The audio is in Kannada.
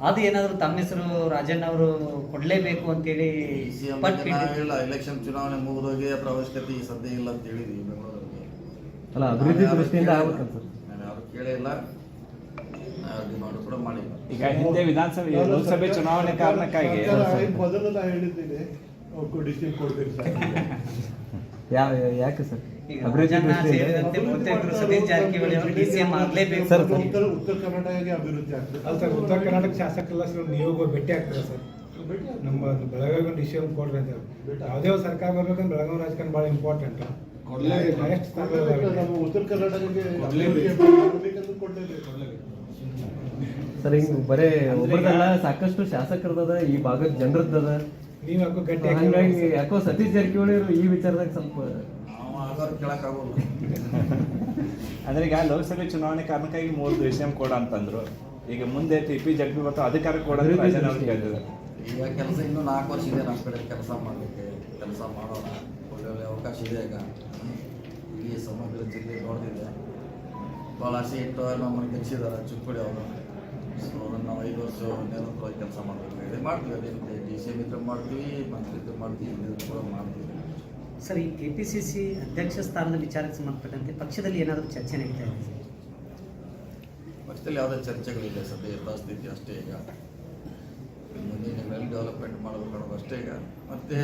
ಅದು ಏನಾದರೂ ತಮ್ಮ ಹೆಸರು ರಾಜಣ್ಣ ಅವರು ಕೊಡಲೇಬೇಕು ಅಂತೇಳಿ ಇಲ್ಲ, ಎಲೆಕ್ಷನ್ ಚುನಾವಣೆ ಮುಗಿದೋಗಿ ಅದ್ರ ಅವಶ್ಯಕತೆ ಈ ಸದ್ಯ ಇಲ್ಲ ಅಂತ ಹೇಳಿದ್ವಿ ಬೆಂಗಳೂರಿಗೆ. ಅಲ್ಲ, ಅಭಿವೃದ್ಧಿ ದೃಷ್ಟಿಯಿಂದ ಆಗ್ಬೇಕಂತ ನಾನು ಯಾರು ಕೇಳಿಲ್ಲ, ಡಿಮಾಂಡ್ ಕೂಡ ಮಾಡಿಲ್ಲ. ಈಗ ಹಿಂದೆ ವಿಧಾನಸಭೆ ಲೋಕಸಭೆ ಚುನಾವಣೆ ಕಾರಣಕ್ಕಾಗಿ ಮೊದಲು ನಾ ಹೇಳಿದ್ದೀನಿ ಡಿಸ್ಟಿಕ್ ಕೊಡ್ಬೇಕು ಸರ್. ಯಾಕೆ ಸರ್? ರಾಜಣ್ಣ ಸೇರಿದಂತೆ ಬಹುತೇಕರು ಸತೀಶ್ ಜಾರಕಿಹೊಳಿ ಅವರು ಡಿಸಿಎಂ ಆಗಲೇಬೇಕು ಸರ್. ಉತ್ತರ ಕರ್ನಾಟಕಕ್ಕೆ ಅಭಿವೃದ್ಧಿ ಆಗ್ತದೆ. ಅಲ್ಲ ಸರ್, ಉತ್ತರ ಕರ್ನಾಟಕ ಶಾಸಕರೆಲ್ಲ ಸರ್ ನೀವು ಭೇಟಿ ಆಗ್ತೀರಾ ಸರ್? ನಮ್ಮ ಬೆಳಗಾವಿ ಡಿಸಿಷನ್ ಕೊಡ್ರಿ ಅಂತ ಯಾವುದೇ ಒಂದು ಸರ್ಕಾರ ಬರ್ಬೇಕಂದ್ರೆ ಬೆಳಗಾವಿ ರಾಜಕಾರಣ ಭಾಳ ಇಂಪಾರ್ಟೆಂಟ್. ನೆಕ್ಸ್ಟ್ ನಮ್ಮ ಉತ್ತರ ಕರ್ನಾಟಕಕ್ಕೆ ಕೊಡಲೇಬೇಕು. ಸರ್, ಹಿಂಗೆ ಬರೇ ಒಬ್ಬರದಲ್ಲ, ಸಾಕಷ್ಟು ಶಾಸಕರದದ, ಈ ಭಾಗದ ಜನರದ್ದದ. ನೀವು ಯಾಕೋ ಗಟ್ಟಿ ಹಂಗಾಗಿ ಯಾಕೋ ಸತೀಶ್ ಜಾರಕಿಹೊಳಿ ಅವರು ಈ ವಿಚಾರದಾಗ ಸ್ವಲ್ಪ ಕೇಳಕ್ಕಾಗಲ್ಲ. ಅಂದ್ರೆ ಈಗ ಲೋಕಸಭೆ ಚುನಾವಣೆ ಕಾರಣಕ್ಕಾಗಿ 3 ಡಿಸಿಎಂ ಕೊಡ ಅಂತಂದ್ರು. ಈಗ ಮುಂದೆ ಟಿ.ಪಿ. ಜಗದೀಶ್ ಮತ್ತು ಅಧಿಕಾರ ಕೊಡೋದು ರಾಜಣ್ಣ ಅವ್ರು ಕೇಳಿದ್ರು. ಈಗ ಕೆಲಸ ಇನ್ನೂ 4 ವರ್ಷ ಇದೆ ನಮ್ಮ ಕಡೆ ಕೆಲಸ ಮಾಡಲಿಕ್ಕೆ. ಕೆಲಸ ಮಾಡೋಣ, ಒಳ್ಳೆ ಅವಕಾಶ ಇದೆ. ಈಗ ಈ ಸಮಗ್ರ ಜಿಲ್ಲೆ ನೋಡ್ತಿದ್ದೆ, ಭಾಳ ಸೀಟು ನಮ್ಮನ್ನು ಗೆಲ್ಲಿಸಿದ್ದಾರೆ ಚಿಕ್ಕೋಡಿ ಅವರು. ಸೊ ಅದನ್ನು ನಾವು 5 ವರ್ಷ ನೇತೃತ್ವವಾಗಿ ಕೆಲಸ ಮಾಡಬೇಕು ಹೇಳಿ ಮಾಡ್ತೀವಿ. ಅದೇನಿದೆ, ಡಿ.ಸಿ.ಎಂ ಇದ್ರೆ ಮಾಡ್ತೀವಿ, ಮಂತ್ರಿ ಇದ್ರೆ ಮಾಡ್ತೀವಿ, ಇದ್ರೆ ಕೂಡ ಮಾಡ್ತೀವಿ. ಸರ್, ಈ ಕೆಪಿಸಿಸಿ ಅಧ್ಯಕ್ಷ ಸ್ಥಾನದ ವಿಚಾರಕ್ಕೆ ಸಂಬಂಧಪಟ್ಟಂತೆ ಪಕ್ಷದಲ್ಲಿ ಏನಾದರೂ ಚರ್ಚೆ ನಡೀತಾ ಇದೆ? ಪಕ್ಷದಲ್ಲಿ ಯಾವುದೇ ಚರ್ಚೆಗಳಿಲ್ಲ ಸದ್ಯ, ಯಥಾಸ್ಥಿತಿ ಅಷ್ಟೇ. ಈಗ ಮುಂದಿನ ಡೆವಲಪ್ಮೆಂಟ್ ಮಾಡಬೇಕು ಅನ್ನೋದು ಅಷ್ಟೇ. ಈಗ ಮತ್ತೆ